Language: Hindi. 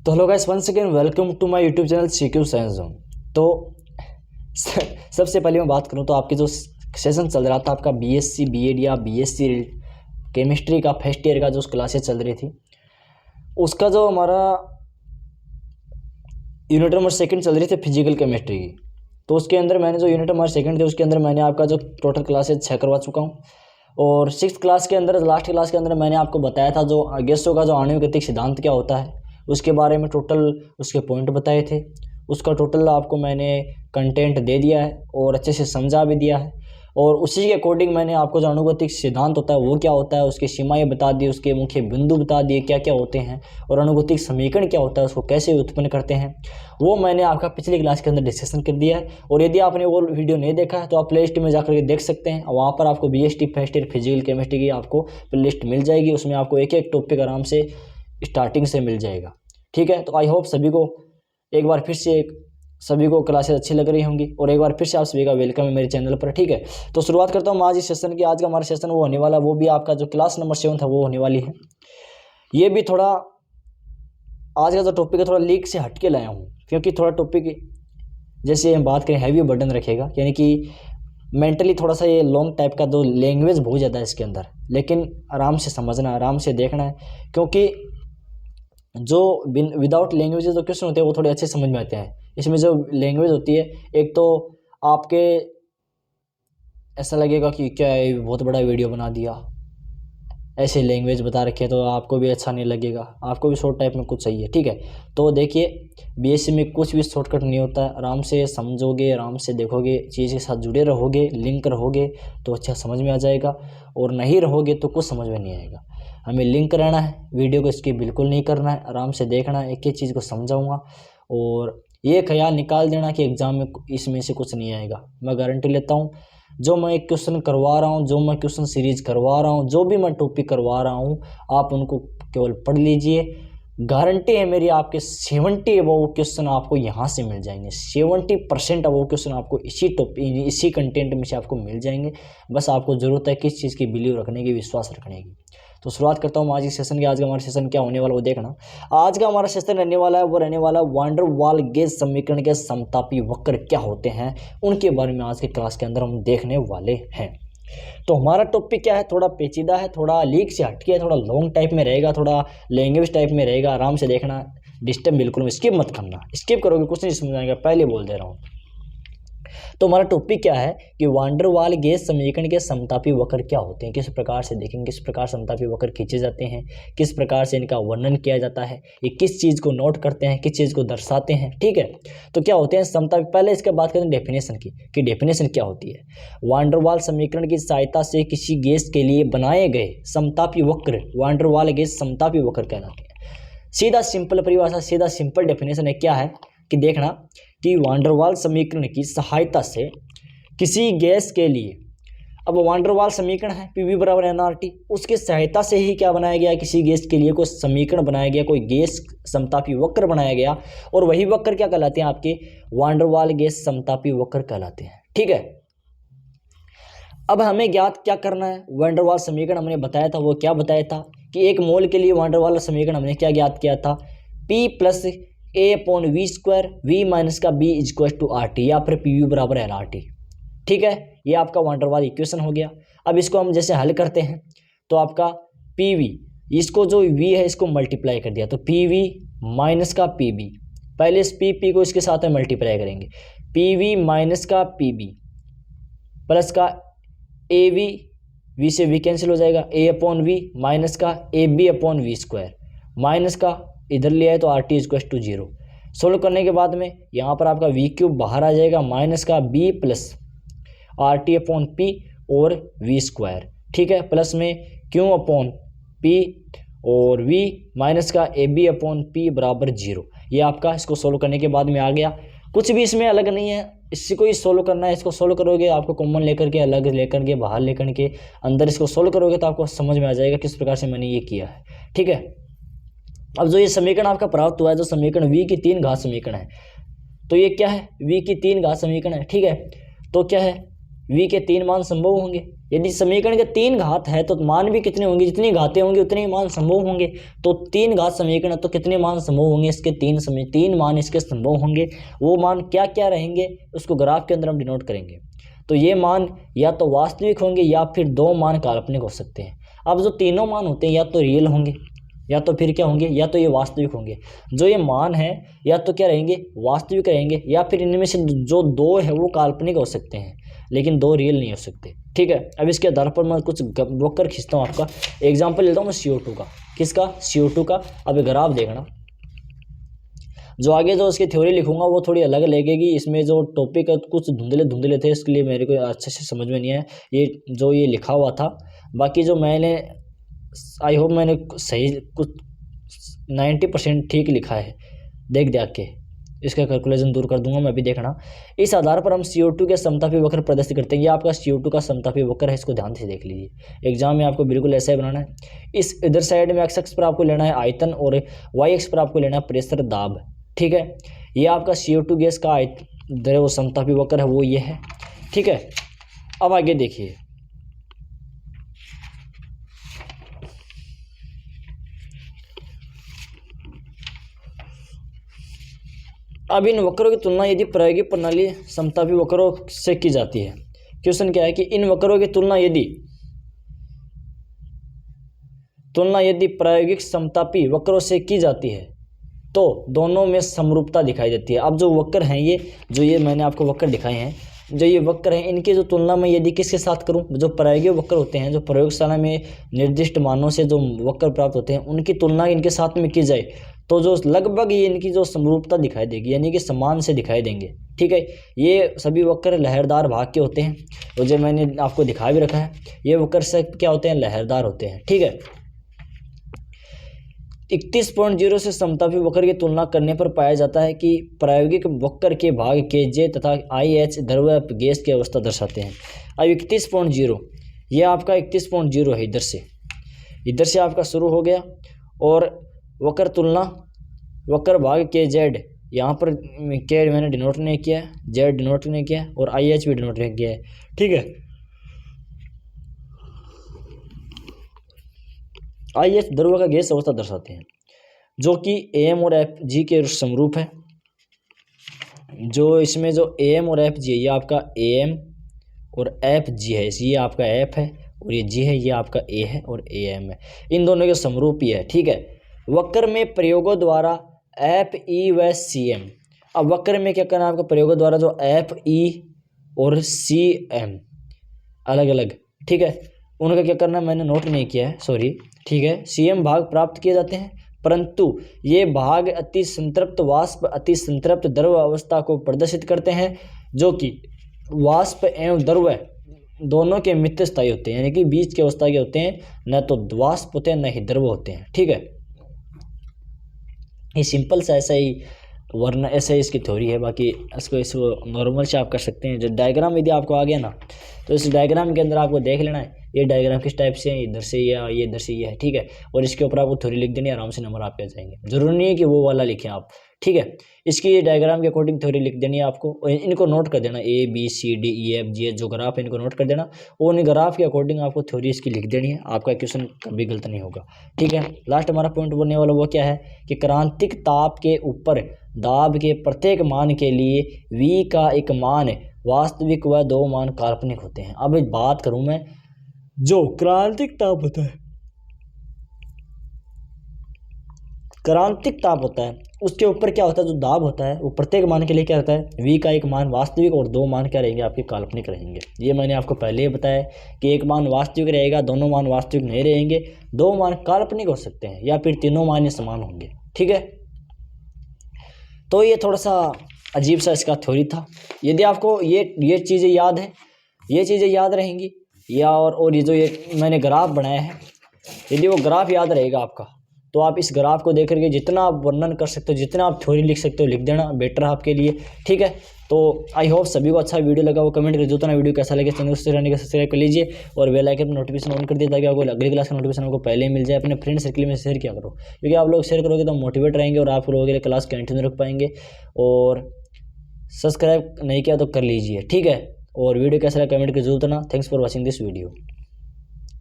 तो hello guys, once again welcome to my YouTube channel CQ Science Zone. तो सबसे पहले मैं बात करूं तो आपके जो सेशन चल रहा था आपका बीएससी बीएड या बीएससी केमिस्ट्री का फर्स्ट ईयर का जो क्लासेस चल रही थी, उसका जो हमारा यूनिट नंबर सेकंड चल रही थी फिजिकल केमिस्ट्री की। तो उसके अंदर मैंने जो यूनिट नंबर सेकंड थी उसके अंदर मैंने आपका जो टोटल क्लासेस 6 करवा चुका हूँ। और 6th क्लास के अंदर लास्ट क्लास के अंदर मैंने आपको बताया था जो गैसों का जो आणविक गतिक सिद्धांत क्या होता है उसके बारे में टोटल उसके पॉइंट बताए थे। उसका टोटल आपको मैंने कंटेंट दे दिया है और अच्छे से समझा भी दिया है। और उसी के अकॉर्डिंग मैंने आपको जो अणुगतिक सिद्धांत होता है वो क्या होता है, उसकी सीमाएं बता दी, उसके मुख्य बिंदु बता दिए क्या क्या होते हैं, और अणुगतिक समीकरण क्या होता है, उसको कैसे उत्पन्न करते हैं, वो मैंने आपका पिछली क्लास के अंदर डिस्कशन कर दिया है। और यदि आपने वो वीडियो नहीं देखा है तो आप प्ले लिस्ट में जाकर के देख सकते हैं। वहाँ पर आपको BST first year physical chemistry की आपको प्ले लिस्ट मिल जाएगी। उसमें आपको एक एक टॉपिक आराम से स्टार्टिंग से मिल जाएगा। ठीक है, तो आई होप सभी को एक बार फिर से सभी को क्लासेस अच्छी लग रही होंगी और एक बार फिर से आप सभी का वेलकम है मेरे चैनल पर। ठीक है, तो शुरुआत करता हूँ आज इस सेशन की। आज का हमारा सेशन वो होने वाला, वो भी आपका जो क्लास नंबर 7 था वो होने वाली है। ये भी थोड़ा आज का जो टॉपिक है थोड़ा लीक से हट के लाया हूँ, क्योंकि थोड़ा टॉपिक जैसे हम बात करें हैवी बर्डन रखेगा, यानी कि मेंटली थोड़ा सा ये लॉन्ग टाइप का, दो लैंग्वेज बहुत ज़्यादा है इसके अंदर, लेकिन आराम से समझना, आराम से देखना है, क्योंकि जो विदाउट लैंग्वेज जो क्वेश्चन होते हैं वो थोड़े अच्छे समझ में आते हैं। इसमें जो लैंग्वेज होती है, एक तो आपके ऐसा लगेगा कि क्या है बहुत बड़ा वीडियो बना दिया, ऐसे लैंग्वेज बता रखे, तो आपको भी अच्छा नहीं लगेगा, आपको भी शॉर्ट टाइप में कुछ चाहिए। ठीक है, तो देखिए बीएससी में कुछ भी शॉर्टकट नहीं होता है। आराम से समझोगे, आराम से देखोगे, चीज़ के साथ जुड़े रहोगे, लिंक रहोगे तो अच्छा समझ में आ जाएगा, और नहीं रहोगे तो कुछ समझ में नहीं आएगा। हमें लिंक रहना है, वीडियो को स्किप बिल्कुल नहीं करना है, आराम से देखना है, एक एक चीज़ को समझाऊँगा। और ये ख्याल निकाल देना कि एग्ज़ाम में इसमें से कुछ नहीं आएगा। मैं गारंटी लेता हूँ, जो मैं एक क्वेश्चन करवा रहा हूँ, जो मैं क्वेश्चन सीरीज करवा रहा हूँ, जो भी मैं टॉपिक करवा रहा हूँ, आप उनको केवल पढ़ लीजिए। गारंटी है मेरी, आपके 70 अबव क्वेश्चन आपको यहाँ से मिल जाएंगे। 70% अबव क्वेश्चन आपको इसी टॉपिक, इसी कंटेंट में से आपको मिल जाएंगे। बस आपको ज़रूरत है किस चीज़ की बिलीव रखने की, विश्वास रखने की। तो शुरुआत करता हूँ आज इस सेशन की। आज का हमारा सेशन क्या होने वाला वो देखना। आज का हमारा सेशन रहने वाला है, वो रहने वाला वान डेर वाल गेज समीकरण के समतापी वक्र क्या होते हैं, उनके बारे में आज के क्लास के अंदर हम देखने वाले हैं। तो हमारा टॉपिक क्या है, थोड़ा पेचीदा है, थोड़ा लीक से हटके है, थोड़ा लॉन्ग टाइप में रहेगा, थोड़ा लैंग्वेज टाइप में रहेगा। आराम से देखना, डिस्टर्ब बिल्कुल स्किप मत करना, स्किप करोगे कुछ नहीं समझ आएगा, पहले बोल दे रहा हूँ। तो हमारा टॉपिक क्या है कि वान डेर वाल गेज समीकरण के समतापी वक्र क्या होते हैं, किस प्रकार से देखेंगे, किस प्रकार समतापी वक्र खींचे जाते हैं, किस प्रकार से इनका वर्णन किया जाता है, ये किस चीज़ को नोट करते हैं, किस चीज़ को दर्शाते हैं। ठीक है, तो क्या होते हैं समतापी, पहले इसके बात करते हैं डेफिनेशन की कि डेफिनेशन क्या होती है। वान डेर वाल समीकरण की सहायता से किसी गैस के लिए बनाए गए समतापी वक्र वान डेर वाल गेज समतापी वक्र कहलाते हैं। सीधा सिंपल परिभाषा, सीधा सिंपल डेफिनेशन है, क्या है कि देखना कि वान डेर वाल समीकरण की सहायता से किसी गैस के लिए, अब वान डेर वाल समीकरण है PV बराबर nRT, उसकी सहायता से ही क्या बनाया गया, किसी गैस के लिए कोई समीकरण बनाया गया, कोई गैस समतापी वक्र बनाया गया, और वही वक्र क्या कहलाते हैं, आपके वान डेर वाल गैस समतापी वक्र कहलाते हैं। ठीक है, अब हमें ज्ञात क्या करना है, वान डेर वाल समीकरण हमने बताया था, वो क्या बताया था कि एक मोल के लिए वान डेर वाल समीकरण हमने क्या ज्ञात किया था, P plus A/V², V minus का B इक्वल टू RT, या फिर PV बराबर nRT। ठीक है, ये आपका वान डेर वाल इक्वेशन हो गया। अब इसको हम जैसे हल करते हैं तो आपका PV, इसको जो V है इसको मल्टीप्लाई कर दिया, तो PV माइनस का PB, पहले इस PP को इसके साथ में मल्टीप्लाई करेंगे, PV माइनस का PB प्लस का AV, V से V कैंसिल हो जाएगा, A/V माइनस का AB/V², माइनस का इधर लिया है तो RT इक्वल टू 0। सोल्व करने के बाद में यहाँ पर आपका V³ बाहर आ जाएगा, माइनस का B प्लस RT/P और V²। ठीक है, प्लस में Q/P और V माइनस का AB/P बराबर 0। ये आपका इसको सोल्व करने के बाद में आ गया। कुछ भी इसमें अलग नहीं है, इसको ही सोल्व करना है। इसको सोल्व करोगे, आपको कॉमन लेकर के, अलग लेकर के, बाहर लेकर के, अंदर इसको सोल्व करोगे तो आपको समझ में आ जाएगा किस प्रकार से मैंने ये किया है। ठीक है, अब जो ये समीकरण आपका प्राप्त हुआ है, जो समीकरण V की 3 घात समीकरण है, तो ये क्या है, V की 3 घात समीकरण है। ठीक है, तो क्या है, v के 3 मान संभव होंगे। यदि समीकरण के 3 घात है तो मान भी कितने होंगे, जितनी घातें होंगी उतने ही मान संभव होंगे। तो 3 घात समीकरण तो कितने मान संभव होंगे, इसके 3 मान इसके संभव होंगे। वो मान क्या क्या रहेंगे उसको ग्राफ के अंदर हम डिनोट करेंगे। तो ये मान या तो वास्तविक होंगे या फिर 2 मान काल्पनिक हो सकते हैं। अब जो तीनों मान होते हैं या तो रियल होंगे या तो फिर क्या होंगे, या तो ये वास्तविक होंगे। जो ये मान है या तो क्या रहेंगे, वास्तविक रहेंगे, या फिर इनमें से जो 2 है वो काल्पनिक हो सकते हैं लेकिन 2 रियल नहीं हो सकते। ठीक है, अब इसके आधार पर मैं कुछ वक्र खींचता हूँ। आपका एग्जाम्पल लेता हूँ मैं CO2 का। किसका, CO2 का। अब ग्राफ देखना, जो आगे जो उसकी थ्योरी लिखूंगा वो थोड़ी अलग लगेगी। इसमें जो टॉपिक कुछ धुंधले थे, इसके लिए मेरे को अच्छे से समझ में नहीं आया ये जो ये लिखा हुआ था। बाकी जो मैंने आई होप मैंने सही कुछ 90% ठीक लिखा है, देख के इसका कैलकुलेशन दूर कर दूंगा मैं भी, देखना। इस आधार पर हम CO2 के समतापी वक्र प्रदर्शित करते हैं। ये आपका CO2 का समतापी वक्र है, इसको ध्यान से देख लीजिए। एग्जाम में आपको बिल्कुल ऐसा ही बनाना है। इस इधर साइड में x अक्ष पर आपको लेना है आयतन और y अक्ष पर आपको लेना है प्रेशर, दाब। ठीक है, ये आपका CO2 गैस का द्रव समतापी वक्र है, वो ये है। ठीक है, अब आगे देखिए, अब इन वक्रों की तुलना यदि प्रायोगिक प्रणाली समतापी वक्रों से की जाती है। क्वेश्चन क्या है कि इन वक्रों की तुलना यदि प्रायोगिक समतापी वक्रों से की जाती है तो दोनों में समरूपता दिखाई देती है। अब जो वक्र हैं ये मैंने आपको वक्र दिखाए हैं, जो ये वक्र हैं इनकी जो तुलना मैं यदि किसके साथ करूं, जो प्रायोगिक वक्र होते हैं, जो प्रयोगशाला में निर्दिष्ट मानों से जो वक्र प्राप्त होते हैं, उनकी तुलना इनके साथ में की जाए तो जो लगभग ये इनकी जो समरूपता दिखाई देगी, यानी कि समान से दिखाई देंगे। ठीक है, ये सभी वक्र लहरदार भाग के होते हैं, और जो मैंने आपको दिखा भी रखा है, ये वक्र से क्या होते हैं, लहरदार होते हैं। ठीक है, 31.0 से समतापी वक्र की तुलना करने पर पाया जाता है कि प्रायोगिक वक्र के भाग KJ तथा IH द्रव गैस की अवस्था दर्शाते हैं। अब 31.0 ये आपका 31.0 है, इधर से आपका शुरू हो गया, और वक्र तुलना वक्र भाग KZ, यहाँ पर K मैंने डिनोट नहीं किया है, Z डिनोट नहीं किया है, और IH भी डिनोट नहीं किया है। ठीक है, IH द्रव का गैस अवस्था दर्शाते हैं, जो कि AM और FG के समरूप है। जो इसमें जो AM और FG है, ये आपका AM और FG है, ये आपका F है और ये G है, ये आपका A है और AM है, इन दोनों के समरूप ही है। ठीक है, वक्र में प्रयोगों द्वारा FE व CM। अब वक्र में क्या करना है आपका, प्रयोगों द्वारा जो FE और CM अलग अलग, ठीक है, उनका क्या करना है मैंने नोट नहीं किया है, सॉरी। ठीक है, CM भाग प्राप्त किए जाते हैं, परंतु ये भाग अति संतृप्त वाष्प अति संतृप्त द्रव अवस्था को प्रदर्शित करते हैं, जो कि वाष्प एवं द्रव दोनों के मित्र स्थायी होते हैं, यानी कि बीच के अवस्था के होते हैं, न तो वाष्प होते हैं न ही द्रव होते हैं। ठीक है, ये सिंपल सा ऐसा ही वरना ऐसे ही इसकी थ्योरी है। बाकी इसको नॉर्मल से आप कर सकते हैं। जो डायग्राम यदि आपको आ गया ना, तो इस डायग्राम के अंदर आपको देख लेना है ये डायग्राम किस टाइप से है, इधर से ये इधर से ये है। ठीक है, और इसके ऊपर आपको थ्योरी लिख देनी है, आराम से नंबर आपके आ जाएंगे। जरूरी नहीं है कि वो वाला लिखें आप। ठीक है, इसकी ये डायग्राम के अकॉर्डिंग थ्योरी लिख देनी है आपको, और इनको नोट कर देना, ABCDEFG जो ग्राफ है इनको नोट कर देना, और उन ग्राफ के अकॉर्डिंग आपको थ्योरी इसकी लिख देनी है। आपका क्वेश्चन कभी गलत नहीं होगा। ठीक है, लास्ट हमारा पॉइंट बनने वाला वो क्या है कि क्रांतिक ताप के ऊपर दाब के प्रत्येक मान के लिए V का एक मान वास्तविक व 2 मान काल्पनिक होते हैं। अब बात करूं मैं, जो क्रांतिक ताप होता है, क्रांतिक ताप होता है उसके ऊपर क्या होता है, जो दाब होता है वो प्रत्येक मान के लिए क्या होता है, V का एक मान वास्तविक और 2 मान क्या रहेंगे आपके काल्पनिक रहेंगे। ये मैंने आपको पहले ही बताया कि एक मान वास्तविक रहेगा, दोनों मान वास्तविक नहीं रहेंगे, 2 मान काल्पनिक हो सकते हैं, या फिर तीनों मान समान होंगे। ठीक है, तो ये थोड़ा सा अजीब सा इसका थ्योरी था। यदि आपको ये चीज़ें याद है, ये चीज़ें याद रहेंगी, या और ये जो ये मैंने ग्राफ बनाया है, यदि वो ग्राफ याद रहेगा आपका, तो आप इस ग्राफ को देख करके जितना आप वर्णन कर सकते हो, जितना आप थ्योरी लिख सकते हो लिख देना, बेटर है आपके लिए। ठीक है, तो आई होप सभी को अच्छा वीडियो लगा, वो कमेंट कर जो ना वीडियो कैसा लगे, चैनल से रहने का सब्सक्राइब कर लीजिए और बेल आइकन पर नोटिफिकेशन ऑन कर दिया ताकि आपको अगली क्लास का नोटिफिकेशन आपको पहले ही मिल जाए। अपने फ्रेंड सर्कल में शेयर किया करो, क्योंकि आप लोग शेयर करोगे तो मोटिवेट रहेंगे और आप लोगों के लिए क्लास कंटिन्यू रख पाएंगे। और सब्सक्राइब नहीं किया तो कर लीजिए। ठीक है, और वीडियो कैसा लगा कमेंट की जरूरत ना। Thanks for watching this video.